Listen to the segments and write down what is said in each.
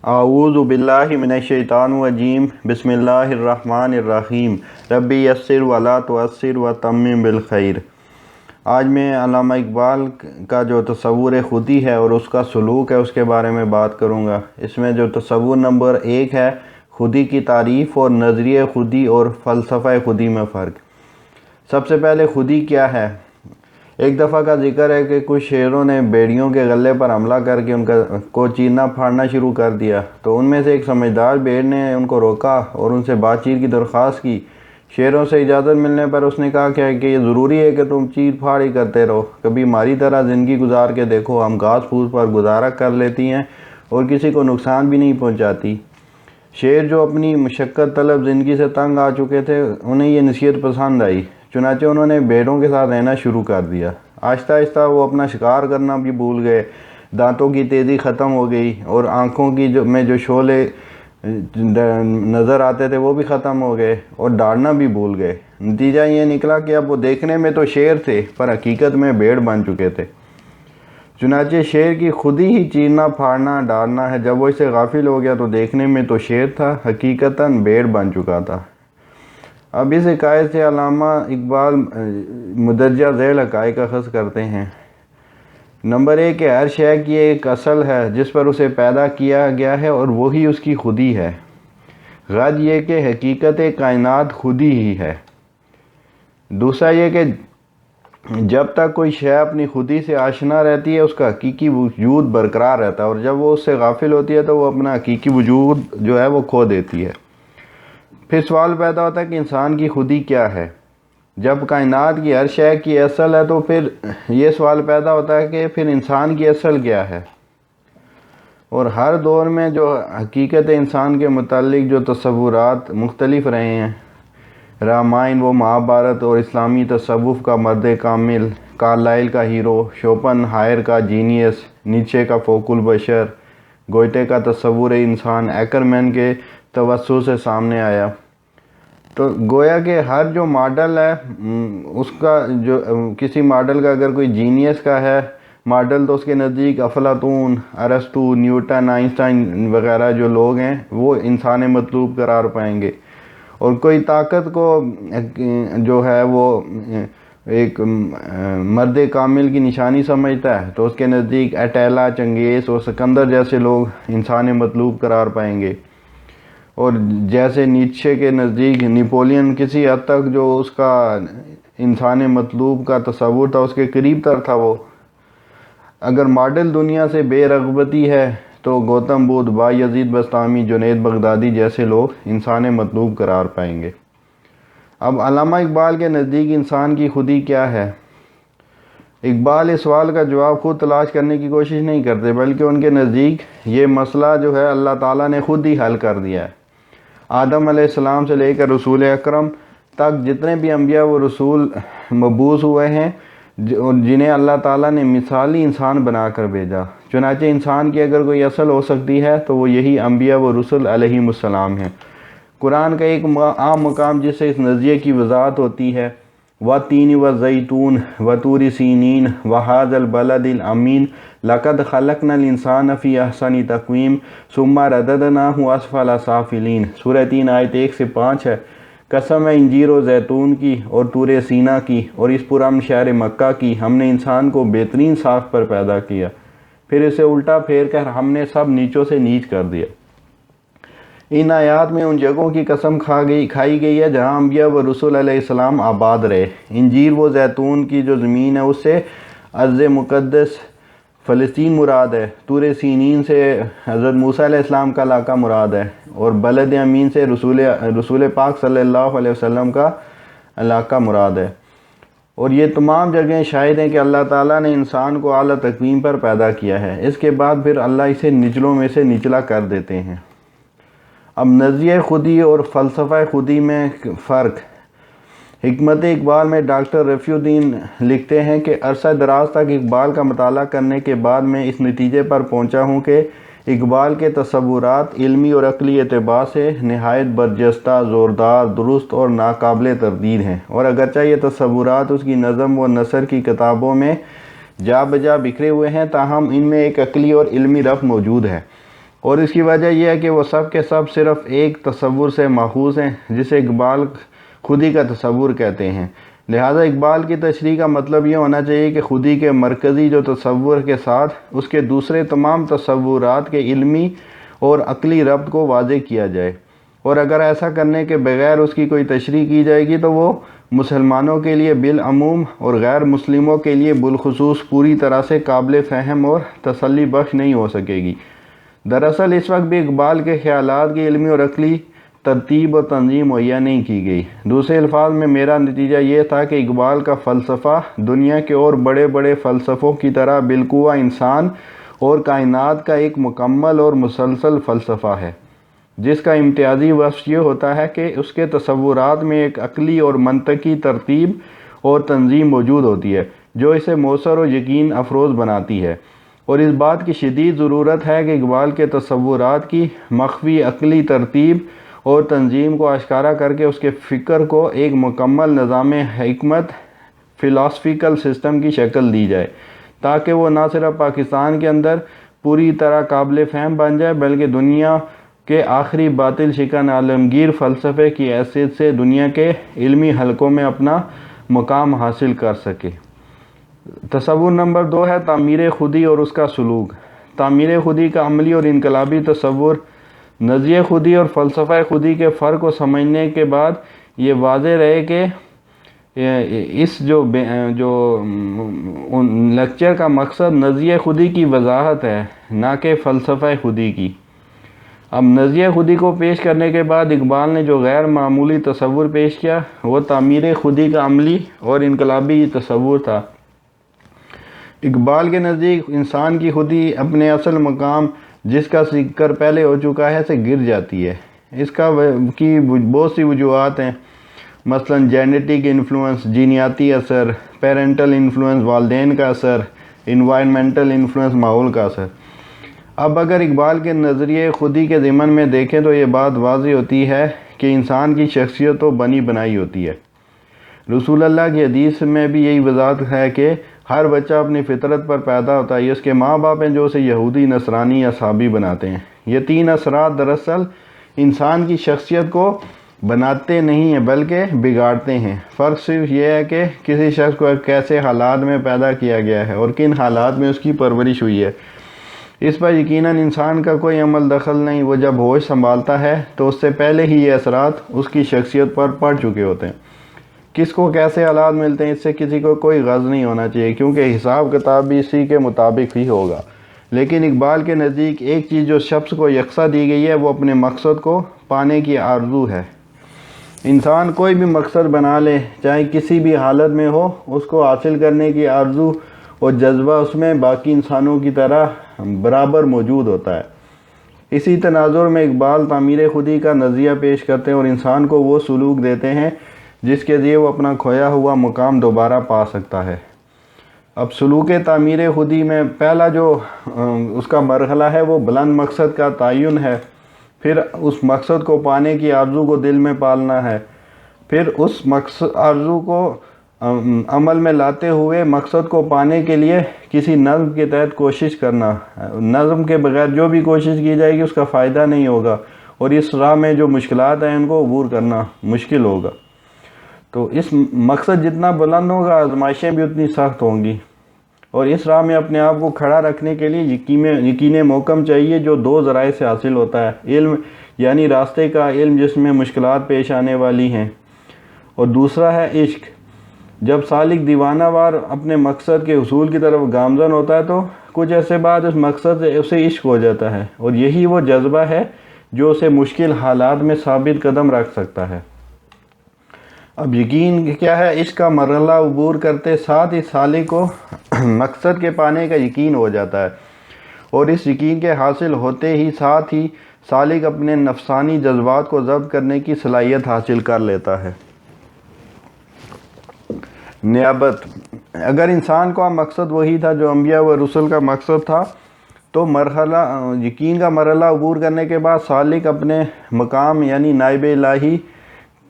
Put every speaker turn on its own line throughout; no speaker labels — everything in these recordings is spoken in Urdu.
اعوذ باللہ من الشیطان الرجیم بسم اللہ الرحمن الرحیم ربی یسر ولا تعسر وتمم بالخیر۔ آج میں علامہ اقبال کا جو تصور خودی ہے اور اس کا سلوک ہے اس کے بارے میں بات کروں گا۔ اس میں جو تصور نمبر 1 ہے خودی کی تعریف اور نظریہ خودی اور فلسفہ خودی میں فرق۔ سب سے پہلے خودی کیا ہے؟ ایک دفعہ کا ذکر ہے کہ کچھ شیروں نے بیڑیوں کے غلے پر حملہ کر کے ان کو چیرنا پھاڑنا شروع کر دیا، تو ان میں سے ایک سمجھدار بھیڑ نے ان کو روکا اور ان سے بات چیت کی درخواست کی۔ شیروں سے اجازت ملنے پر اس نے کہا کہ یہ ضروری ہے کہ تم چیر پھاڑ ہی کرتے رہو، کبھی ہماری طرح زندگی گزار کے دیکھو، ہم گھاس پھوس پر گزارا کر لیتی ہیں اور کسی کو نقصان بھی نہیں پہنچاتی۔ شیر جو اپنی مشقت طلب زندگی سے تنگ آ چکے تھے، انہیں یہ نصیحت پسند آئی، چنانچہ انہوں نے بھیڑوں کے ساتھ رہنا شروع کر دیا۔ آہستہ آہستہ وہ اپنا شکار کرنا بھی بھول گئے، دانتوں کی تیزی ختم ہو گئی اور آنکھوں کی میں جو شعلے نظر آتے تھے وہ بھی ختم ہو گئے اور ڈالنا بھی بھول گئے۔ نتیجہ یہ نکلا کہ اب وہ دیکھنے میں تو شیر تھے پر حقیقت میں بھیڑ بن چکے تھے۔ چنانچہ شیر کی خودی ہی چیرنا پھاڑنا ڈالنا ہے، جب وہ اس سے غافل ہو گیا تو دیکھنے میں تو شیر تھا، حقیقتاً بھیڑ بن چکا تھا۔ اب اس حکایت سے علامہ اقبال مندرجہ ذیل حقائق اخذ کرتے ہیں۔ نمبر 1 کہ ہر شے کی ایک اصل ہے جس پر اسے پیدا کیا گیا ہے اور وہی اس کی خودی ہے۔ غرض یہ کہ حقیقت کائنات خودی ہی ہے۔ دوسرا یہ کہ جب تک کوئی شے اپنی خودی سے آشنا رہتی ہے اس کا حقیقی وجود برقرار رہتا ہے، اور جب وہ اس سے غافل ہوتی ہے تو وہ اپنا حقیقی وجود جو ہے وہ کھو دیتی ہے۔ پھر سوال پیدا ہوتا ہے کہ انسان کی خودی کیا ہے؟ جب کائنات کی ہر شے کی اصل ہے تو پھر یہ سوال پیدا ہوتا ہے کہ پھر انسان کی اصل کیا ہے؟ اور ہر دور میں جو حقیقت انسان کے متعلق جو تصورات مختلف رہے ہیں، رامائن و مہابھارت اور اسلامی تصوف کا مرد کامل، کارلائل کا ہیرو، شوپن ہائر کا جینیس، نیچے کا فوق البشر، گوئٹے کا تصور انسان، ایکرمین کے توسط سے سامنے آیا، تو گویا کہ ہر جو ماڈل ہے اس کا جو کسی ماڈل کا اگر کوئی جینیس کا ہے ماڈل تو اس کے نزدیک افلاطون، ارسطو، نیوٹن، آئنسٹائن وغیرہ جو لوگ ہیں وہ انسان مطلوب قرار پائیں گے۔ اور کوئی طاقت کو جو ہے وہ ایک مرد کامل کی نشانی سمجھتا ہے تو اس کے نزدیک اٹیلا، چنگیز اور سکندر جیسے لوگ انسان مطلوب قرار پائیں گے۔ اور جیسے نیچے کے نزدیک نیپولین کسی حد تک جو اس کا انسان مطلوب کا تصور تھا اس کے قریب تر تھا وہ۔ اگر ماڈل دنیا سے بے رغبتی ہے تو گوتم بدھ، بایزید بسطامی، جنید بغدادی جیسے لوگ انسان مطلوب قرار پائیں گے۔ اب علامہ اقبال کے نزدیک انسان کی خودی کیا ہے؟ اقبال اس سوال کا جواب خود تلاش کرنے کی کوشش نہیں کرتے، بلکہ ان کے نزدیک یہ مسئلہ جو ہے اللہ تعالیٰ نے خود ہی حل کر دیا ہے۔ آدم علیہ السلام سے لے کر رسول اکرم تک جتنے بھی انبیاء و رسول مبعوث ہوئے ہیں جنہیں اللہ تعالیٰ نے مثالی انسان بنا کر بھیجا، چنانچہ انسان کی اگر کوئی اصل ہو سکتی ہے تو وہ یہی انبیاء و رسول علیہم السلام ہیں۔ قرآن کا ایک عام مقام جس سے اس نظریے کی وضاحت ہوتی ہے، وَالتِّینِ وَالزَّیْتُونِ وَطُورِ سِینِین وَھَٰذَا الْبَلَدِ الْأَمِینِ لَقَدْ خَلَقْنَا الْإِنسَانَ فِی أَحْسَنِ تَقْوِیمٍ ثُمَّ رَدَدْنَاهُ أَسْفَلَ سَافِلِینَ۔ سورہ 3 آیت 1 سے 5 ہے۔ قسم ہے انجیر و زیتون کی اور طور سینا کی اور اس پرامن شہر مکہ کی، ہم نے انسان کو بہترین ساخت پر پیدا کیا، پھر اسے الٹا پھیر کر ہم نے سب نیچوں سے نیچ کر دیا۔ ان آیات میں ان جگہوں کی قسم کھائی گئی ہے جہاں انبیاء و رسول علیہ السلام آباد رہے۔ انجیر و زیتون کی جو زمین ہے اس سے ارض مقدس فلسطین مراد ہے، طور سینین سے حضرت موسیٰ علیہ السلام کا علاقہ مراد ہے، اور بلد امین سے رسول پاک صلی اللہ علیہ وسلم کا علاقہ مراد ہے۔ اور یہ تمام جگہیں شاہد ہیں کہ اللہ تعالیٰ نے انسان کو اعلیٰ تقویم پر پیدا کیا ہے، اس کے بعد پھر اللہ اسے نچلوں میں سے نچلا کر دیتے ہیں۔ اب نظریہ خودی اور فلسفہ خودی میں فرق۔ حکمت اقبال میں ڈاکٹر رفیع الدین لکھتے ہیں کہ عرصہ دراز تک اقبال کا مطالعہ کرنے کے بعد میں اس نتیجے پر پہنچا ہوں کہ اقبال کے تصورات علمی اور عقلی اعتبار سے نہایت برجستہ، زوردار، درست اور ناقابل تردید ہیں، اور اگرچہ یہ تصورات اس کی نظم و نثر کی کتابوں میں جا بجا بکھرے ہوئے ہیں، تاہم ان میں ایک عقلی اور علمی ربط موجود ہے۔ اور اس کی وجہ یہ ہے کہ وہ سب کے سب صرف ایک تصور سے ماخوذ ہیں جسے اقبال خودی کا تصور کہتے ہیں۔ لہذا اقبال کی تشریح کا مطلب یہ ہونا چاہیے کہ خودی کے مرکزی جو تصور کے ساتھ اس کے دوسرے تمام تصورات کے علمی اور عقلی ربط کو واضح کیا جائے، اور اگر ایسا کرنے کے بغیر اس کی کوئی تشریح کی جائے گی تو وہ مسلمانوں کے لیے بالعموم اور غیر مسلموں کے لیے بالخصوص پوری طرح سے قابل فہم اور تسلی بخش نہیں ہو سکے گی۔ دراصل اس وقت بھی اقبال کے خیالات کی علمی اور عقلی ترتیب اور تنظیم مہیا نہیں کی گئی۔ دوسرے الفاظ میں میرا نتیجہ یہ تھا کہ اقبال کا فلسفہ دنیا کے اور بڑے بڑے فلسفوں کی طرح بالقوہ انسان اور کائنات کا ایک مکمل اور مسلسل فلسفہ ہے، جس کا امتیازی وصف یہ ہوتا ہے کہ اس کے تصورات میں ایک عقلی اور منطقی ترتیب اور تنظیم موجود ہوتی ہے جو اسے مؤثر اور یقین افروز بناتی ہے، اور اس بات کی شدید ضرورت ہے کہ اقبال کے تصورات کی مخفی عقلی ترتیب اور تنظیم کو آشکارا کر کے اس کے فکر کو ایک مکمل نظام حکمت فلاسفیکل سسٹم کی شکل دی جائے، تاکہ وہ نہ صرف پاکستان کے اندر پوری طرح قابل فہم بن جائے بلکہ دنیا کے آخری باطل شکن عالمگیر فلسفے کی حیثیت سے دنیا کے علمی حلقوں میں اپنا مقام حاصل کر سکے۔ تصور نمبر 2 ہے تعمیر خودی اور اس کا سلوک۔ تعمیر خودی کا عملی اور انقلابی تصور۔ نظریہ خودی اور فلسفہ خودی کے فرق کو سمجھنے کے بعد یہ واضح رہے کہ اس جو لیکچر کا مقصد نظریہ خودی کی وضاحت ہے، نہ کہ فلسفہ خودی کی۔ اب نظریہ خودی کو پیش کرنے کے بعد اقبال نے جو غیر معمولی تصور پیش کیا وہ تعمیر خودی کا عملی اور انقلابی تصور تھا۔ اقبال کے نزدیک انسان کی خودی اپنے اصل مقام جس کا ذکر پہلے ہو چکا ہے سے گر جاتی ہے۔ اس کی بہت سی وجوہات ہیں، مثلا جینیٹک انفلوئنس، جینیاتی اثر، پیرنٹل انفلوئنس والدین کا اثر، انوائرمنٹل انفلوئنس ماحول کا اثر۔ اب اگر اقبال کے نظریے خودی کے ضمن میں دیکھیں تو یہ بات واضح ہوتی ہے کہ انسان کی شخصیت تو بنی بنائی ہوتی ہے۔ رسول اللہ کی حدیث میں بھی یہی وضاحت ہے کہ ہر بچہ اپنی فطرت پر پیدا ہوتا ہے، یہ اس کے ماں باپ ہیں جو اسے یہودی، نصرانی یا صابی بناتے ہیں۔ یہ 3 اثرات دراصل انسان کی شخصیت کو بناتے نہیں ہیں بلکہ بگاڑتے ہیں۔ فرق صرف یہ ہے کہ کسی شخص کو کیسے حالات میں پیدا کیا گیا ہے اور کن حالات میں اس کی پرورش ہوئی ہے۔ اس پر یقیناً انسان کا کوئی عمل دخل نہیں۔ وہ جب ہوش سنبھالتا ہے تو اس سے پہلے ہی یہ اثرات اس کی شخصیت پر پڑ چکے ہوتے ہیں۔ کس کو کیسے حالات ملتے ہیں اس سے کسی کو کوئی غرض نہیں ہونا چاہیے، کیونکہ حساب کتاب بھی اسی کے مطابق ہی ہوگا۔ لیکن اقبال کے نزدیک ایک چیز جو شخص کو یکساں دی گئی ہے وہ اپنے مقصد کو پانے کی آرزو ہے۔ انسان کوئی بھی مقصد بنا لے، چاہے کسی بھی حالت میں ہو، اس کو حاصل کرنے کی آرزو اور جذبہ اس میں باقی انسانوں کی طرح برابر موجود ہوتا ہے۔ اسی تناظر میں اقبال تعمیر خودی کا نظریہ پیش کرتے ہیں اور انسان کو وہ سلوک دیتے ہیں جس کے ذریعے وہ اپنا کھویا ہوا مقام دوبارہ پا سکتا ہے۔ اب سلوک تعمیر خودی میں پہلا جو اس کا مرحلہ ہے وہ بلند مقصد کا تعین ہے، پھر اس مقصد کو پانے کی آرزو کو دل میں پالنا ہے، پھر اس آرزو کو عمل میں لاتے ہوئے مقصد کو پانے کے لیے کسی نظم کے تحت کوشش کرنا۔ نظم کے بغیر جو بھی کوشش کی جائے گی اس کا فائدہ نہیں ہوگا، اور اس راہ میں جو مشکلات ہیں ان کو عبور کرنا مشکل ہوگا۔ تو اس مقصد جتنا بلند ہوگا آزمائشیں بھی اتنی سخت ہوں گی، اور اس راہ میں اپنے آپ کو کھڑا رکھنے کے لیے یقین محکم چاہیے جو 2 ذرائع سے حاصل ہوتا ہے۔ علم یعنی راستے کا علم جس میں مشکلات پیش آنے والی ہیں، اور دوسرا ہے عشق۔ جب سالک دیوانہ وار اپنے مقصد کے حصول کی طرف گامزن ہوتا ہے تو کچھ عرصے بعد اس مقصد سے اسے عشق ہو جاتا ہے، اور یہی وہ جذبہ ہے جو اسے مشکل حالات میں ثابت قدم رکھ سکتا ہے۔ اب یقین کیا ہے؟ عشق کا مرحلہ عبور کرتے ساتھ ہی سالک کو مقصد کے پانے کا یقین ہو جاتا ہے، اور اس یقین کے حاصل ہوتے ہی ساتھ ہی سالک اپنے نفسانی جذبات کو ضبط کرنے کی صلاحیت حاصل کر لیتا ہے۔ نیابت: اگر انسان کا مقصد وہی تھا جو انبیاء و رسل کا مقصد تھا تو یقین کا مرحلہ عبور کرنے کے بعد سالک اپنے مقام یعنی نائب الہی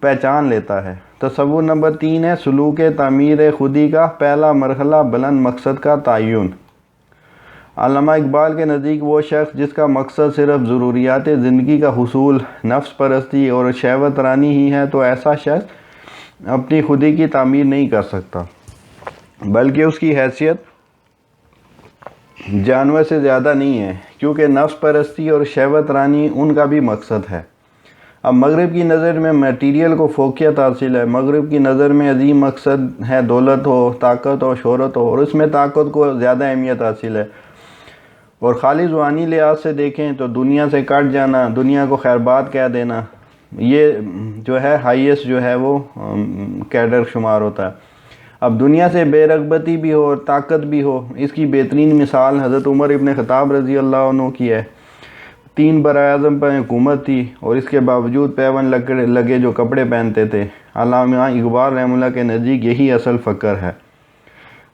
پہچان لیتا ہے۔ تصور نمبر 3 ہے سلوک تعمیر خودی کا پہلا مرحلہ بلند مقصد کا تعین۔ علامہ اقبال کے نزدیک وہ شخص جس کا مقصد صرف ضروریات زندگی کا حصول، نفس پرستی اور شہوت رانی ہی ہے، تو ایسا شخص اپنی خودی کی تعمیر نہیں کر سکتا، بلکہ اس کی حیثیت جانور سے زیادہ نہیں ہے، کیونکہ نفس پرستی اور شہوت رانی ان کا بھی مقصد ہے۔ اب مغرب کی نظر میں میٹیریل کو فوقیت حاصل ہے، مغرب کی نظر میں عظیم مقصد ہے دولت ہو، طاقت ہو، شہرت ہو، اور اس میں طاقت کو زیادہ اہمیت حاصل ہے۔ اور خالی ذہنی لحاظ سے دیکھیں تو دنیا سے کٹ جانا، دنیا کو خیر بات کہہ دینا، یہ جو ہے ہائیسٹ جو ہے وہ کیڈر شمار ہوتا ہے۔ اب دنیا سے بے رغبتی بھی ہو اور طاقت بھی ہو، اس کی بہترین مثال حضرت عمر ابن خطاب رضی اللہ عنہ کی ہے۔ 3 براعظم پر حکومت تھی اور اس کے باوجود پیون لگے جو کپڑے پہنتے تھے۔ علامہ اقبال رحمہ اللہ کے نزدیک یہی اصل فقر ہے۔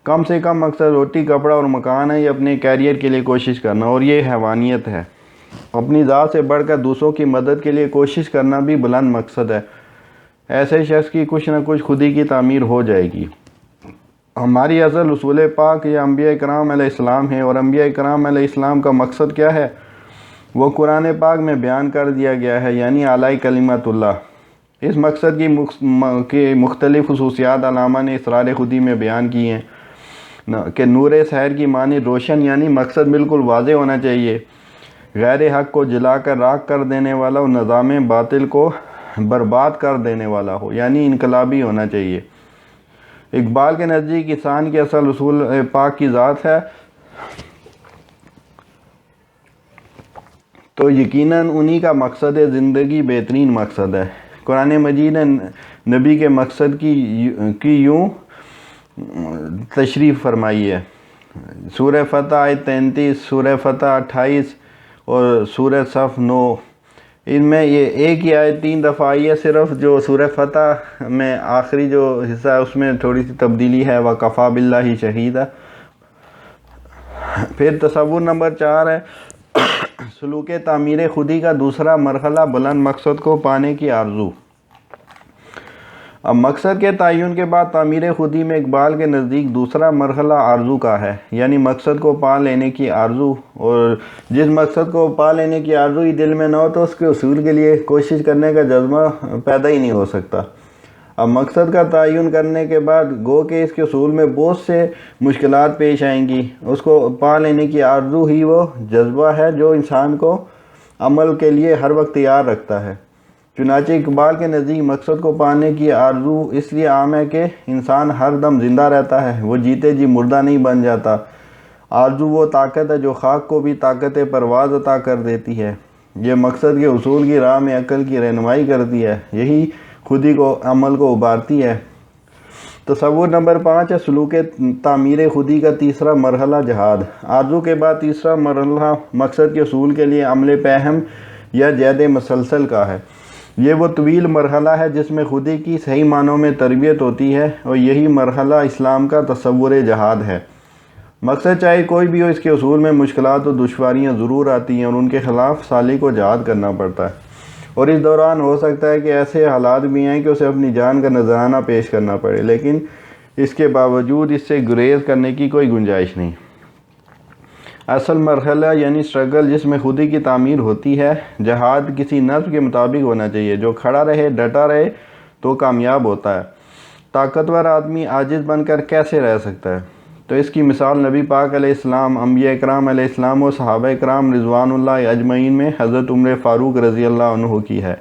کم سے کم مقصد روٹی، کپڑا اور مکان ہے، یہ اپنے کیریئر کے لیے کوشش کرنا، اور یہ حیوانیت ہے۔ اپنی ذات سے بڑھ کر دوسروں کی مدد کے لیے کوشش کرنا بھی بلند مقصد ہے۔ ایسے شخص کی کچھ نہ کچھ خودی کی تعمیر ہو جائے گی۔ ہماری اصل رسول پاک یہ انبیاء کرام علیہ السلام ہیں، اور انبیاء کرام علیہ السلام کا مقصد کیا ہے وہ قرآن پاک میں بیان کر دیا گیا ہے، یعنی اعلی کلمت اللہ۔ اس مقصد کی مختلف خصوصیات علامہ نے اسرار خودی میں بیان کی ہیں کہ نور سحر کی معنی روشن، یعنی مقصد بالکل واضح ہونا چاہیے، غیر حق کو جلا کر راکھ کر دینے والا اور نظام باطل کو برباد کر دینے والا ہو، یعنی انقلابی ہونا چاہیے۔ اقبال کے نزدیک انسان کی اصل رسول پاک کی ذات ہے، تو یقیناً انہی کا مقصد زندگی بہترین مقصد ہے۔ قرآن مجید نے نبی کے مقصد کی یوں تشریف فرمائی ہے۔ سورہ فتح آیت 33، سورہ فتح 28 اور سورہ صف 9، ان میں یہ ایک ہی آیت 3 دفعہ آئی ہے صرف۔ جو سورہ فتح میں آخری جو حصہ ہے اس میں تھوڑی سی تبدیلی ہے، وَكَفَى بِاللَّهِ شَهِيدًا۔ پھر تصور نمبر 4 ہے سلوک تعمیر خودی کا دوسرا مرحلہ بلند مقصد کو پانے کی آرزو۔ اب مقصد کے تعین کے بعد تعمیر خودی میں اقبال کے نزدیک دوسرا مرحلہ آرزو کا ہے، یعنی مقصد کو پا لینے کی آرزو۔ اور جس مقصد کو پا لینے کی آرزو ہی دل میں نہ ہو تو اس کے حصول کے لیے کوشش کرنے کا جذبہ پیدا ہی نہیں ہو سکتا۔ اب مقصد کا تعین کرنے کے بعد گو کہ اس کے حصول میں بہت سے مشکلات پیش آئیں گی، اس کو پا لینے کی آرزو ہی وہ جذبہ ہے جو انسان کو عمل کے لیے ہر وقت تیار رکھتا ہے۔ چنانچہ اقبال کے نزدیک مقصد کو پانے کی آرزو اس لیے عام ہے کہ انسان ہر دم زندہ رہتا ہے، وہ جیتے جی مردہ نہیں بن جاتا۔ آرزو وہ طاقت ہے جو خاک کو بھی طاقت پرواز عطا کر دیتی ہے، یہ مقصد کے حصول کی راہ میں عقل کی رہنمائی کرتی ہے، یہی خودی کو عمل کو ابھارتی ہے۔ تصور نمبر 5 ہے سلوک تعمیر خودی کا تیسرا مرحلہ جہاد۔ آرزو کے بعد تیسرا مرحلہ مقصد کے حصول کے لیے عمل پہم یا جید مسلسل کا ہے۔ یہ وہ طویل مرحلہ ہے جس میں خودی کی صحیح معنوں میں تربیت ہوتی ہے، اور یہی مرحلہ اسلام کا تصور جہاد ہے۔ مقصد چاہے کوئی بھی ہو، اس کے حصول میں مشکلات و دشواریاں ضرور آتی ہیں، اور ان کے خلاف سالک کو جہاد کرنا پڑتا ہے، اور اس دوران ہو سکتا ہے کہ ایسے حالات بھی ہیں کہ اسے اپنی جان کا نذرانہ پیش کرنا پڑے، لیکن اس کے باوجود اس سے گریز کرنے کی کوئی گنجائش نہیں۔ اصل مرحلہ یعنی سٹرگل جس میں خودی کی تعمیر ہوتی ہے، جہاد کسی نظم کے مطابق ہونا چاہیے، جو کھڑا رہے، ڈٹا رہے تو کامیاب ہوتا ہے۔ طاقتور آدمی عاجز بن کر کیسے رہ سکتا ہے؟ تو اس کی مثال نبی پاک علیہ السلام، انبیاء کرام علیہ السلام و صحابہ کرام رضوان اللہ اجمعین میں حضرت عمر فاروق رضی اللہ عنہ کی ہے۔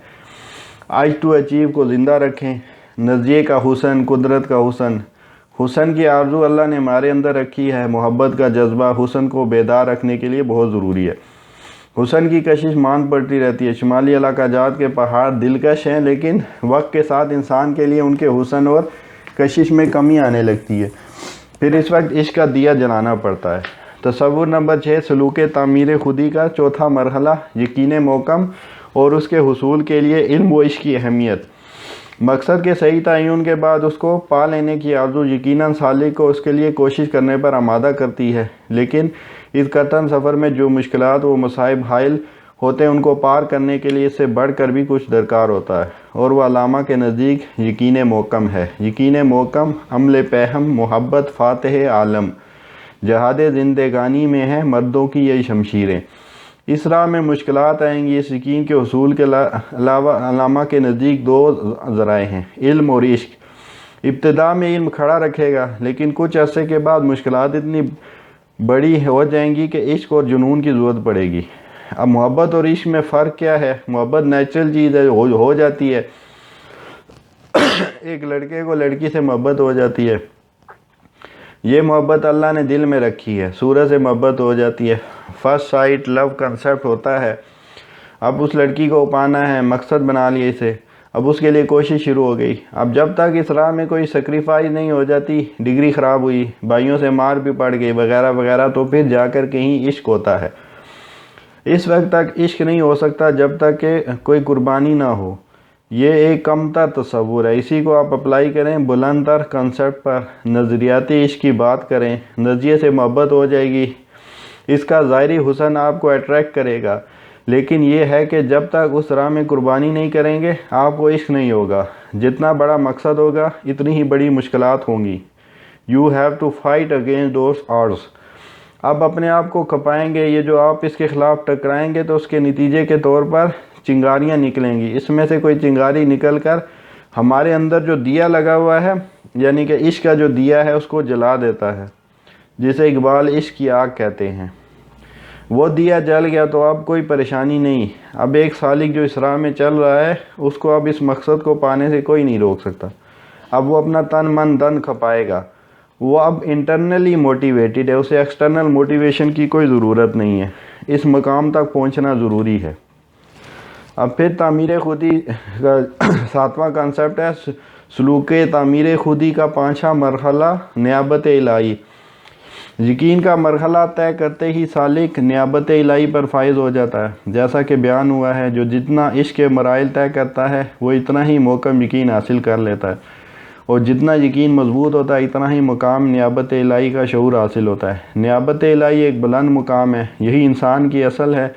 آج ٹو اچیو کو زندہ رکھیں، نظریے کا حسن، قدرت کا حسن، حسن کی آرزو اللہ نے ہمارے اندر رکھی ہے، محبت کا جذبہ حسن کو بیدار رکھنے کے لیے بہت ضروری ہے۔ حسن کی کشش مان پڑتی رہتی ہے، شمالی علاقہ جات کے پہاڑ دلکش ہیں، لیکن وقت کے ساتھ انسان کے لیے ان کے حسن اور کشش میں کمی آنے لگتی ہے، پھر اس وقت عشق کا دیا جلانا پڑتا ہے۔ تصور نمبر 6 سلوک تعمیر خودی کا چوتھا مرحلہ یقین محکم اور اس کے حصول کے لیے علم و عشق کی اہمیت۔ مقصد کے صحیح تعین کے بعد اس کو پا لینے کی آرزو یقیناً سالک کو اس کے لیے کوشش کرنے پر آمادہ کرتی ہے، لیکن اس کٹھن سفر میں جو مشکلات و مصائب حائل ہوتے ہیں ان کو پار کرنے کے لیے اس سے بڑھ کر بھی کچھ درکار ہوتا ہے، اور وہ علامہ کے نزدیک یقین محکم ہے۔ یقین محکم، عمل پہم، محبت، فاتح عالم، جہاد زندگانی میں ہیں مردوں کی یہی شمشیریں۔ اس راہ میں مشکلات آئیں گی۔ اس یقین کے حصول کے علاوہ علامہ کے نزدیک دو ذرائع ہیں، علم اور عشق۔ ابتدا میں علم کھڑا رکھے گا، لیکن کچھ عرصے کے بعد مشکلات اتنی بڑی ہو جائیں گی کہ عشق اور جنون کی ضرورت پڑے گی۔ اب محبت اور عشق میں فرق کیا ہے؟ محبت نیچرل چیز ہے، ہو جاتی ہے۔ ایک لڑکے کو لڑکی سے محبت ہو جاتی ہے، یہ محبت اللہ نے دل میں رکھی ہے۔ سورج سے محبت ہو جاتی ہے، فرسٹ سائٹ لو کنسیپٹ ہوتا ہے۔ اب اس لڑکی کو پانا ہے، مقصد بنا لیا اسے، اب اس کے لیے کوشش شروع ہو گئی۔ اب جب تک اس راہ میں کوئی سیکریفائز نہیں ہو جاتی، ڈگری خراب ہوئی، بھائیوں سے مار بھی پڑ گئی وغیرہ وغیرہ، تو پھر جا کر کہیں عشق ہوتا ہے۔ اس وقت تک عشق نہیں ہو سکتا جب تک کہ کوئی قربانی نہ ہو۔ یہ ایک کم تر تصور ہے، اسی کو آپ اپلائی کریں بلند تر کنسیپٹ پر، نظریاتی عشق کی بات کریں، نظریے سے محبت ہو جائے گی۔ اس کا ظاہری حسن آپ کو اٹریکٹ کرے گا، لیکن یہ ہے کہ جب تک اس راہ میں قربانی نہیں کریں گے آپ کو عشق نہیں ہوگا۔ جتنا بڑا مقصد ہوگا اتنی ہی بڑی مشکلات ہوں گی۔ You have to fight against those odds. آپ اپنے آپ کو کھپائیں گے، یہ جو آپ اس کے خلاف ٹکرائیں گے تو اس کے نتیجے کے طور پر چنگاریاں نکلیں گی۔ اس میں سے کوئی چنگاری نکل کر ہمارے اندر جو دیا لگا ہوا ہے، یعنی کہ عشق کا جو دیا ہے، اس کو جلا دیتا ہے، جسے اقبال عشق کی آگ کہتے ہیں۔ وہ دیا جل گیا تو اب کوئی پریشانی نہیں۔ اب ایک سالک جو اس راہ میں چل رہا ہے، اس کو اب اس مقصد کو پانے سے کوئی نہیں روک سکتا۔ اب وہ اپنا تن من دھن کھپائے گا۔ وہ اب انٹرنلی موٹیویٹڈ ہے، اسے ایکسٹرنل موٹیویشن کی کوئی ضرورت نہیں ہے۔ اس مقام تک پہنچنا ضروری ہے۔ اب پھر تعمیر خودی کا ساتواں کنسیپٹ ہے سلوک تعمیر خودی کا پانچواں مرحلہ، نیابت الہی۔ یقین کا مرحلہ طے کرتے ہی سالک نیابت الہی پر فائز ہو جاتا ہے۔ جیسا کہ بیان ہوا ہے، جو جتنا عشق کے مراحل طے کرتا ہے وہ اتنا ہی محکم یقین حاصل کر لیتا ہے، اور جتنا یقین مضبوط ہوتا ہے اتنا ہی مقام نیابت الہی کا شعور حاصل ہوتا ہے۔ نیابت الہی ایک بلند مقام ہے، یہی انسان کی اصل ہے،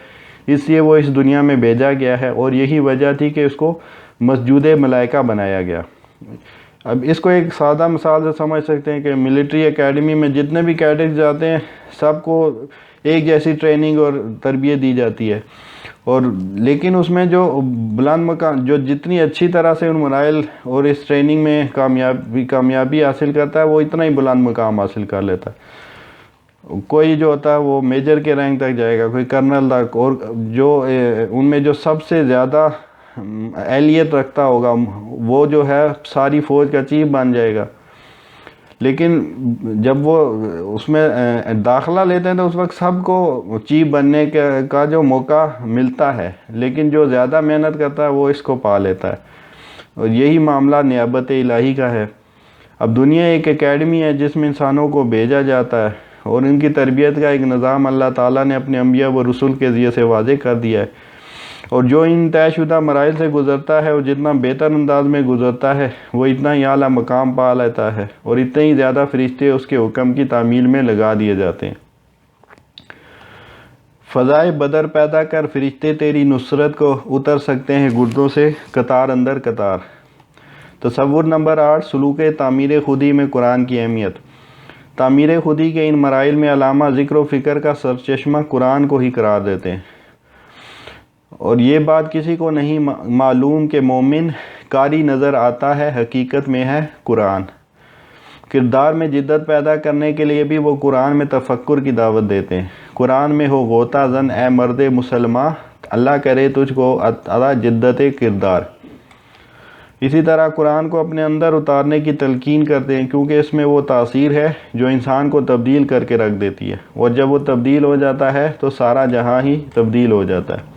اس لیے وہ اس دنیا میں بھیجا گیا ہے، اور یہی وجہ تھی کہ اس کو مسجود ملائکہ بنایا گیا۔ اب اس کو ایک سادہ مثال سے سمجھ سکتے ہیں کہ ملٹری اکیڈمی میں جتنے بھی کیڈٹس جاتے ہیں سب کو ایک جیسی ٹریننگ اور تربیت دی جاتی ہے، اور لیکن اس میں جو بلند مقام، جو جتنی اچھی طرح سے ان مراحل اور اس ٹریننگ میں کامیابی حاصل کرتا ہے، وہ اتنا ہی بلند مقام حاصل کر لیتا ہے۔ کوئی جو ہوتا ہے وہ میجر کے رینک تک جائے گا، کوئی کرنل تک، اور جو ان میں جو سب سے زیادہ اہلیت رکھتا ہوگا وہ جو ہے ساری فوج کا چیف بن جائے گا۔ لیکن جب وہ اس میں داخلہ لیتے ہیں تو اس وقت سب کو چیف بننے کا جو موقع ملتا ہے، لیکن جو زیادہ محنت کرتا ہے وہ اس کو پا لیتا ہے، اور یہی معاملہ نیابت الہی کا ہے۔ اب دنیا ایک اکیڈمی ہے جس میں انسانوں کو بھیجا جاتا ہے، اور ان کی تربیت کا ایک نظام اللہ تعالیٰ نے اپنے انبیاء و رسول کے ذریعے سے واضح کر دیا ہے، اور جو ان طے شدہ مراحل سے گزرتا ہے اور جتنا بہتر انداز میں گزرتا ہے وہ اتنا ہی اعلیٰ مقام پا لیتا ہے، اور اتنے ہی زیادہ فرشتے اس کے حکم کی تعمیل میں لگا دیے جاتے ہیں۔ فضائے بدر پیدا کر فرشتے تیری نصرت کو اتر سکتے ہیں گردوں سے قطار اندر قطار۔ تصور نمبر 8، سلوک تعمیر خودی میں قرآن کی اہمیت۔ تعمیر خودی کے ان مراحل میں علامہ ذکر و فکر کا سرچشمہ قرآن کو ہی قرار دیتے ہیں، اور یہ بات کسی کو نہیں معلوم کہ مومن قاری نظر آتا ہے، حقیقت میں ہے قرآن۔ کردار میں جدت پیدا کرنے کے لیے بھی وہ قرآن میں تفکر کی دعوت دیتے ہیں۔ قرآن میں ہو غوطہ زن اے مرد مسلمہ، اللہ کرے تجھ کو عطا جدت کردار۔ اسی طرح قرآن کو اپنے اندر اتارنے کی تلقین کرتے ہیں، کیونکہ اس میں وہ تاثیر ہے جو انسان کو تبدیل کر کے رکھ دیتی ہے، اور جب وہ تبدیل ہو جاتا ہے تو سارا جہاں ہی تبدیل ہو جاتا ہے۔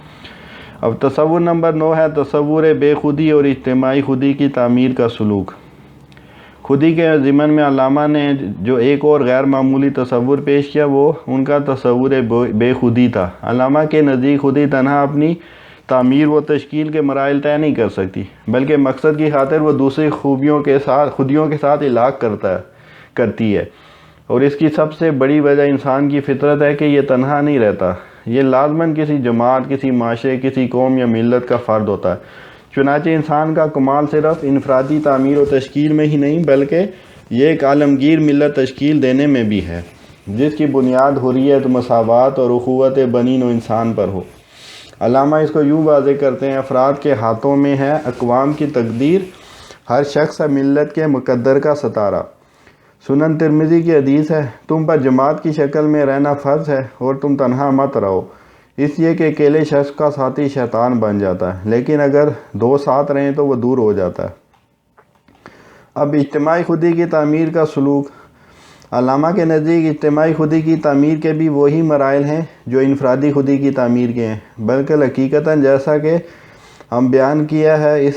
اب تصور نمبر 9 ہے تصور بے خودی اور اجتماعی خودی کی تعمیر کا سلوک۔ خودی کے ضمن میں علامہ نے جو ایک اور غیر معمولی تصور پیش کیا وہ ان کا تصور بے خودی تھا۔ علامہ کے نزدیک خودی تنہا اپنی تعمیر و تشکیل کے مراحل طے نہیں کر سکتی، بلکہ مقصد کی خاطر وہ دوسری خودیوں کے ساتھ علاق کرتی ہے، اور اس کی سب سے بڑی وجہ انسان کی فطرت ہے کہ یہ تنہا نہیں رہتا، یہ لازماً کسی جماعت، کسی معاشرے، کسی قوم یا ملت کا فرد ہوتا ہے۔ چنانچہ انسان کا کمال صرف انفرادی تعمیر و تشکیل میں ہی نہیں، بلکہ یہ ایک عالمگیر ملت تشکیل دینے میں بھی ہے۔ جس کی بنیاد حریت، مساوات اور اخوت بنین و انسان پر ہو۔ علامہ اس کو یوں واضح کرتے ہیں: افراد کے ہاتھوں میں ہے اقوام کی تقدیر، ہر شخص ہے ملت کے مقدر کا ستارہ۔ سنن ترمذی کی حدیث ہے: تم پر جماعت کی شکل میں رہنا فرض ہے اور تم تنہا مت رہو، اس لیے کہ اکیلے شخص کا ساتھی شیطان بن جاتا ہے، لیکن اگر دو ساتھ رہیں تو وہ دور ہو جاتا ہے۔ اب اجتماعی خودی کی تعمیر کا سلوک۔ علامہ کے نزدیک اجتماعی خودی کی تعمیر کے بھی وہی مراحل ہیں جو انفرادی خودی کی تعمیر کے ہیں، بلکہ حقیقتاً جیسا کہ ہم بیان کیا ہے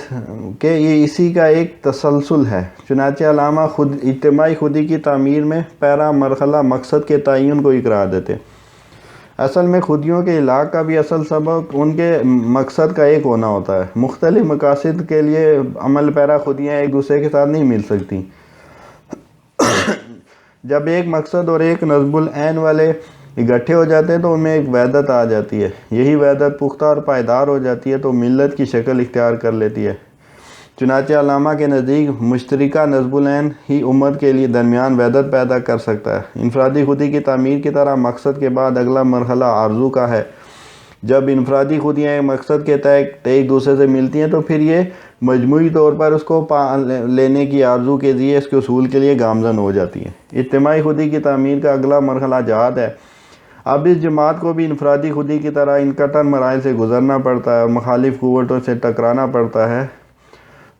کہ یہ اسی کا ایک تسلسل ہے۔ چنانچہ علامہ اجتماعی خودی کی تعمیر میں پہلا مرحلہ مقصد کے تعین کو اقرار دیتے۔ اصل میں خودیوں کے ہلاک کا بھی اصل سبب ان کے مقصد کا ایک ہونا ہوتا ہے۔ مختلف مقاصد کے لیے عمل پیرا خودیاں ایک دوسرے کے ساتھ نہیں مل سکتی۔ جب ایک مقصد اور ایک نصب العین والے اکٹھے ہو جاتے ہیں تو ان میں ایک وحدت آ جاتی ہے۔ یہی وحدت پختہ اور پائیدار ہو جاتی ہے تو ملت کی شکل اختیار کر لیتی ہے۔ چنانچہ علامہ کے نزدیک مشترکہ نصب العین ہی امت کے لیے درمیان وحدت پیدا کر سکتا ہے۔ انفرادی خودی کی تعمیر کی طرح مقصد کے بعد اگلا مرحلہ آرزو کا ہے۔ جب انفرادی خودیاں ایک مقصد کے تحت ایک دوسرے سے ملتی ہیں تو پھر یہ مجموعی طور پر اس کو لینے کی آرزو کے ذریعے اس کے حصول کے لیے گامزن ہو جاتی ہیں۔ اجتماعی خودی کی تعمیر کا اگلا مرحلہ جہاد ہے۔ اب اس جماعت کو بھی انفرادی خودی کی طرح ان کٹر مراحل سے گزرنا پڑتا ہے اور مخالف قوتوں سے ٹکرانا پڑتا ہے۔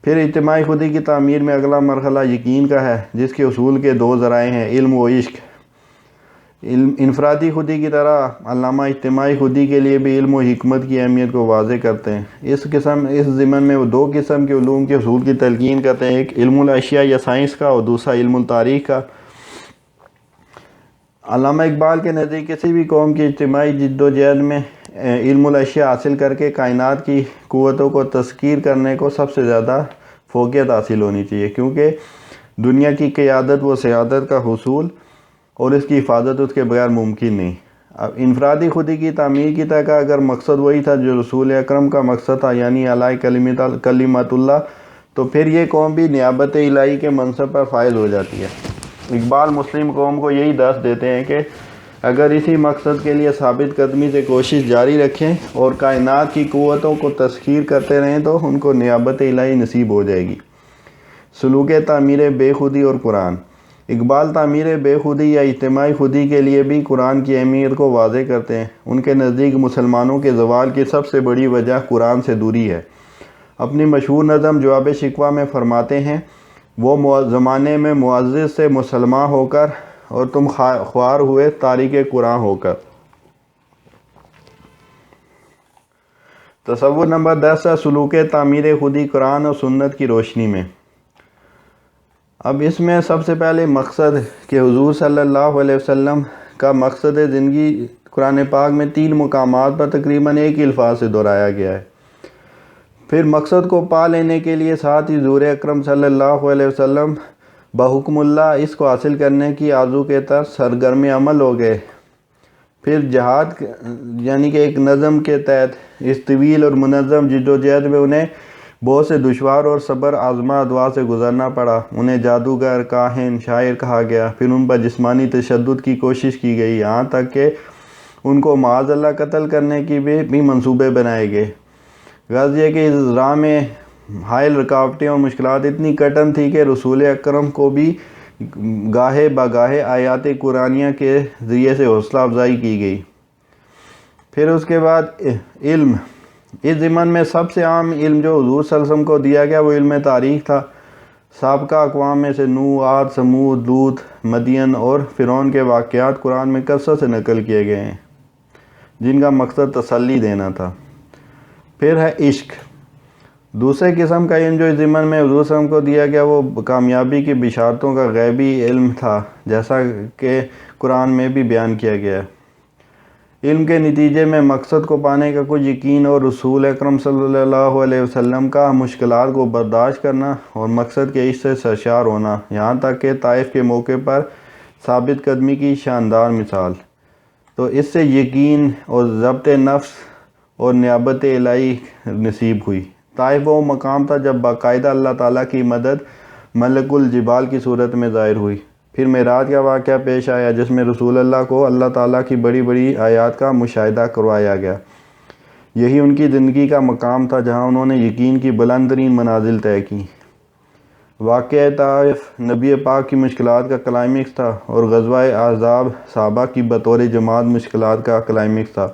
پھر اجتماعی خودی کی تعمیر میں اگلا مرحلہ یقین کا ہے، جس کے حصول کے دو ذرائع ہیں: علم و عشق۔ انفرادی خودی کی طرح علامہ اجتماعی خودی کے لیے بھی علم و حکمت کی اہمیت کو واضح کرتے ہیں۔ اس ضمن میں وہ دو قسم کے علوم کے حصول کی تلقین کرتے ہیں، ایک علم الاشیاء یا سائنس کا اور دوسرا علم التاریخ کا۔ علامہ اقبال کے نزدیک کسی بھی قوم کی اجتماعی جد و جہد میں علم الاشیاء حاصل کر کے کائنات کی قوتوں کو تسخیر کرنے کو سب سے زیادہ فوقیت حاصل ہونی چاہیے، کیونکہ دنیا کی قیادت و سیادت کا حصول اور اس کی حفاظت اس کے بغیر ممکن نہیں۔ اب انفرادی خودی کی تعمیر کی طرح اگر مقصد وہی تھا جو رسول اکرم کا مقصد تھا، یعنی اعلی کلمت اللہ، تو پھر یہ قوم بھی نیابت الہی کے منصب پر فائز ہو جاتی ہے۔ اقبال مسلم قوم کو یہی درس دیتے ہیں کہ اگر اسی مقصد کے لیے ثابت قدمی سے کوشش جاری رکھیں اور کائنات کی قوتوں کو تسخیر کرتے رہیں تو ان کو نیابت الہی نصیب ہو جائے گی۔ سلوک تعمیر بے خودی اور قرآن۔ اقبال تعمیر بے خودی یا اجتماعی خودی کے لیے بھی قرآن کی اہمیت کو واضح کرتے ہیں۔ ان کے نزدیک مسلمانوں کے زوال کی سب سے بڑی وجہ قرآن سے دوری ہے۔ اپنی مشہور نظم جواب شکوہ میں فرماتے ہیں: وہ زمانے میں معزز سے مسلمان ہو کر اور تم خوار ہوئے تاریک قرآن ہو کر۔ تصور نمبر 10 ہے سلوک تعمیر خودی قرآن اور سنت کی روشنی میں۔ اب اس میں سب سے پہلے مقصد کہ حضور صلی اللہ علیہ وسلم کا مقصد زندگی قرآن پاک میں 3 مقامات پر تقریباً ایک ہی الفاظ سے دہرایا گیا ہے۔ پھر مقصد کو پا لینے کے لیے ساتھ ہی حضور اکرم صلی اللہ علیہ وسلم بحکم اللہ اس کو حاصل کرنے کی آرزو کے تحت سرگرم عمل ہو گئے۔ پھر جہاد یعنی کہ ایک نظم کے تحت اس طویل اور منظم جد و جہد میں انہیں بہت سے دشوار اور صبر آزما ادوار سے گزرنا پڑا۔ انہیں جادوگر، کاہن، شاعر کہا گیا، پھر ان پر جسمانی تشدد کی کوشش کی گئی، یہاں تک کہ ان کو معاذ اللہ قتل کرنے کی بھی منصوبے بنائے گئے۔ غرض یہ کہ اس راہ میں حائل رکاوٹیں اور مشکلات اتنی کٹن تھی کہ رسول اکرم کو بھی گاہے بگاہے آیات قرآنیہ کے ذریعے سے حوصلہ افزائی کی گئی۔ پھر اس کے بعد علم۔ اس ضمن میں سب سے عام علم جو حضور صلی اللہ علیہ وسلم کو دیا گیا وہ علم تاریخ تھا۔ سابقہ اقوام میں سے نوح، عاد، ثمود، لوط، مدین اور فرعون کے واقعات قرآن میں کثرت سے نقل کیے گئے ہیں، جن کا مقصد تسلی دینا تھا۔ پھر ہے عشق۔ دوسرے قسم کا علم جو اس ضمن میں حضور صلی اللہ علیہ وسلم کو دیا گیا وہ کامیابی کی بشارتوں کا غیبی علم تھا، جیسا کہ قرآن میں بھی بیان کیا گیا ہے۔ علم کے نتیجے میں مقصد کو پانے کا کچھ یقین اور رسول اکرم صلی اللہ علیہ وسلم کا مشکلات کو برداشت کرنا اور مقصد کے عشق سے سرشار ہونا، یہاں تک کہ طائف کے موقع پر ثابت قدمی کی شاندار مثال۔ تو اس سے یقین اور ضبط نفس اور نیابت الہی نصیب ہوئی۔ طائف وہ مقام تھا جب باقاعدہ اللہ تعالیٰ کی مدد ملک الجبال کی صورت میں ظاہر ہوئی۔ پھر معراج کا واقعہ پیش آیا جس میں رسول اللہ کو اللہ تعالیٰ کی بڑی بڑی آیات کا مشاہدہ کروایا گیا۔ یہی ان کی زندگی کا مقام تھا جہاں انہوں نے یقین کی بلند ترین منازل طے کی۔ واقعہ طائف نبی پاک کی مشکلات کا کلائمیکس تھا، اور غزوہ احزاب صحابہ کی بطور جماعت مشکلات کا کلائمیکس تھا۔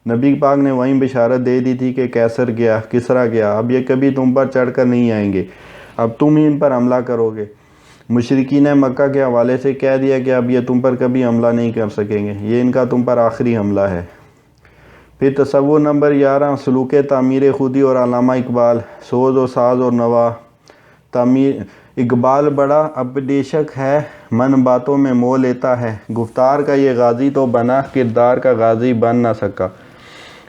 نبی پاک نے وہیں بشارت دے دی تھی کہ کیسر گیا، کسرا گیا، اب یہ کبھی تم پر چڑھ کر نہیں آئیں گے، اب تم ہی ان پر حملہ کرو گے۔ مشرکین مکہ کے حوالے سے کہہ دیا کہ اب یہ تم پر کبھی حملہ نہیں کر سکیں گے، یہ ان کا تم پر آخری حملہ ہے۔ پھر تصور نمبر 11 سلوک تعمیر خودی اور علامہ اقبال، سوز و ساز اور نوا۔ اقبال بڑا اپڈیشک ہے، من باتوں میں مو لیتا ہے، گفتار کا یہ غازی تو بنا، کردار کا غازی بن نہ سکا۔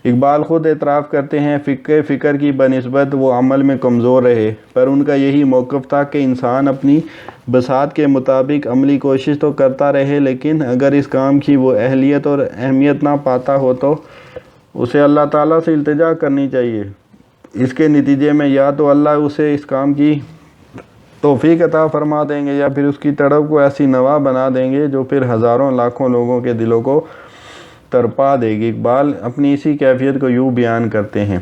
اقبال خود اعتراف کرتے ہیں فکر کی بنسبت وہ عمل میں کمزور رہے، پر ان کا یہی موقف تھا کہ انسان اپنی بساط کے مطابق عملی کوشش تو کرتا رہے، لیکن اگر اس کام کی وہ اہلیت اور اہمیت نہ پاتا ہو تو اسے اللہ تعالیٰ سے التجا کرنی چاہیے۔ اس کے نتیجے میں یا تو اللہ اسے اس کام کی توفیق عطا فرما دیں گے یا پھر اس کی تڑپ کو ایسی نوا بنا دیں گے جو پھر ہزاروں لاکھوں لوگوں کے دلوں کو تڑپا دے گی۔ اقبال اپنی اسی کیفیت کو یوں بیان کرتے ہیں: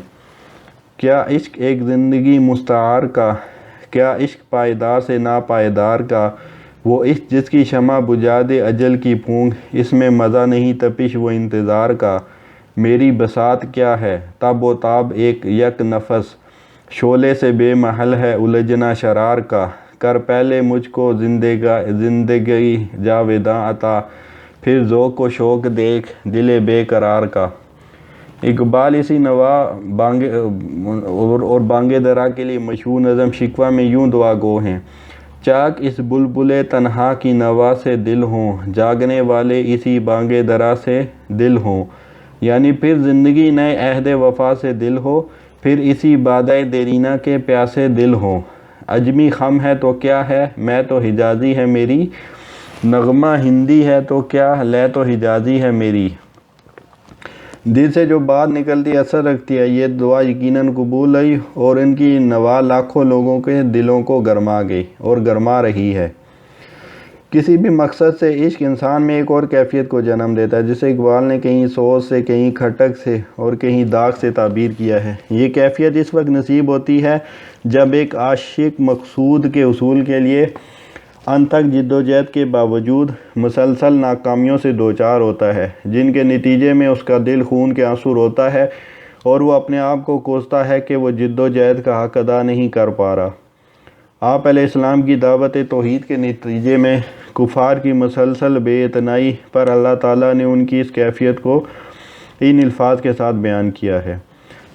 کیا عشق ایک زندگی مستعار کا، کیا عشق پائیدار سے ناپائیدار کا، وہ عشق جس کی شمع بجھا دے اجل کی پھونک، اس میں مزہ نہیں تپش و انتظار کا۔ میری بساط کیا ہے تب و تاب ایک یک نفس، شعلے سے بے محل ہے الجھنا شرار کا۔ کر پہلے مجھ کو زندگی جاویداں عطا، پھر ذوق و شوق دیکھ دل بے قرار کا۔ اقبال اسی نوا اور بانگ درا کے لیے مشہور نظم شکوہ میں یوں دعا گو ہیں: چاک اس بلبل تنہا کی نوا سے دل ہوں، جاگنے والے اسی بانگ درا سے دل ہوں۔ یعنی پھر زندگی نئے عہد وفا سے دل ہو، پھر اسی بادۂ دیرینہ کے پیاسے دل ہوں۔ عجمی خم ہے تو کیا ہے، میں تو حجازی ہے میری، نغمہ ہندی ہے تو کیا، لے تو حجازی ہے میری۔ دل سے جو بات نکلتی اثر رکھتی ہے، یہ دعا یقیناً قبول ہوئی اور ان کی نوا لاکھوں لوگوں کے دلوں کو گرما گئی اور گرما رہی ہے۔ کسی بھی مقصد سے عشق انسان میں ایک اور کیفیت کو جنم دیتا ہے، جسے اقبال نے کہیں سوز سے، کہیں کھٹک سے اور کہیں داغ سے تعبیر کیا ہے۔ یہ کیفیت اس وقت نصیب ہوتی ہے جب ایک عاشق مقصود کے حصول کے لیے انتھک جدوجہد کے باوجود مسلسل ناکامیوں سے دوچار ہوتا ہے، جن کے نتیجے میں اس کا دل خون کے آنسو روتا ہے اور وہ اپنے آپ کو کوستا ہے کہ وہ جدوجہد کا حق ادا نہیں کر پا رہا۔ آپ علیہ السلام کی دعوت توحید کے نتیجے میں کفار کی مسلسل بے اعتنائی پر اللہ تعالیٰ نے ان کی اس کیفیت کو ان الفاظ کے ساتھ بیان کیا ہے: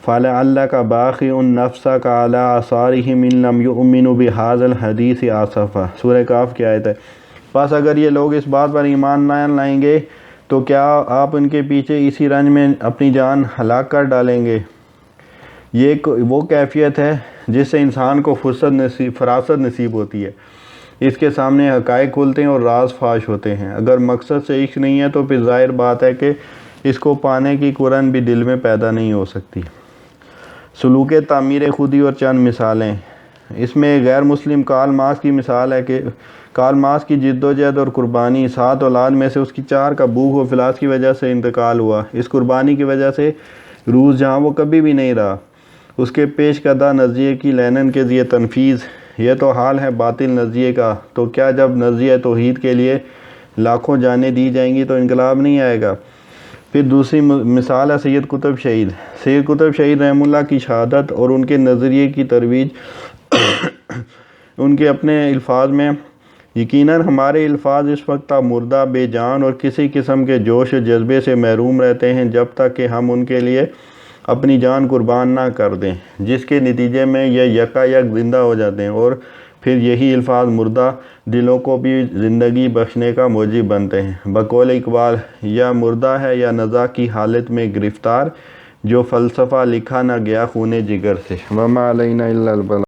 فَلَعَلَّكَ بَاخِعٌ نَفْسَكَ عَلَىٰ آثَارِهِمْ إِن لَّمْ يُؤْمِنُوا بِهَٰذَا الْحَدِيثِ آسَفًا۔ سورہ کاف کی آیت ہے۔ بس اگر یہ لوگ اس بات پر ایمان نہ لائیں گے تو کیا آپ ان کے پیچھے اسی رنج میں اپنی جان ہلاک کر ڈالیں گے؟ یہ وہ کیفیت ہے جس سے انسان کو فراست نصیب ہوتی ہے، اس کے سامنے حقائق کھلتے ہیں اور راز فاش ہوتے ہیں۔ اگر مقصد سے عشق نہیں ہے تو پھر ظاہر بات ہے کہ اس کو پانے کی کرن بھی دل میں پیدا نہیں ہو سکتی۔ سلوک تعمیر خودی اور چند مثالیں۔ اس میں غیر مسلم کارل مارکس کی مثال ہے کہ کارل مارکس کی جدوجہد اور قربانی، 7 اولاد میں سے اس کی 4 کا بھوک و افلاس کی وجہ سے انتقال ہوا۔ اس قربانی کی وجہ سے روس جہاں وہ کبھی بھی نہیں رہا، اس کے پیش کردہ نظریے کی لینن کے ذریعے تنفیذ۔ یہ تو حال ہے باطل نظریے کا، تو کیا جب نظریہ توحید کے لیے لاکھوں جانیں دی جائیں گی تو انقلاب نہیں آئے گا؟ پھر دوسری مثال ہے سید قطب شہید۔ سید قطب شہید رحمہ اللہ کی شہادت اور ان کے نظریے کی ترویج ان کے اپنے الفاظ میں: یقیناً ہمارے الفاظ اس وقت تک مردہ، بے جان اور کسی قسم کے جوش و جذبے سے محروم رہتے ہیں جب تک کہ ہم ان کے لیے اپنی جان قربان نہ کر دیں، جس کے نتیجے میں یہ یکا یک زندہ ہو جاتے ہیں اور پھر یہی الفاظ مردہ دلوں کو بھی زندگی بخشنے کا موجب بنتے ہیں۔ بقول اقبال: یا مردہ ہے یا نزا کی حالت میں گرفتار، جو فلسفہ لکھا نہ گیا خون جگر سے۔ وما علینا الا البلاغ۔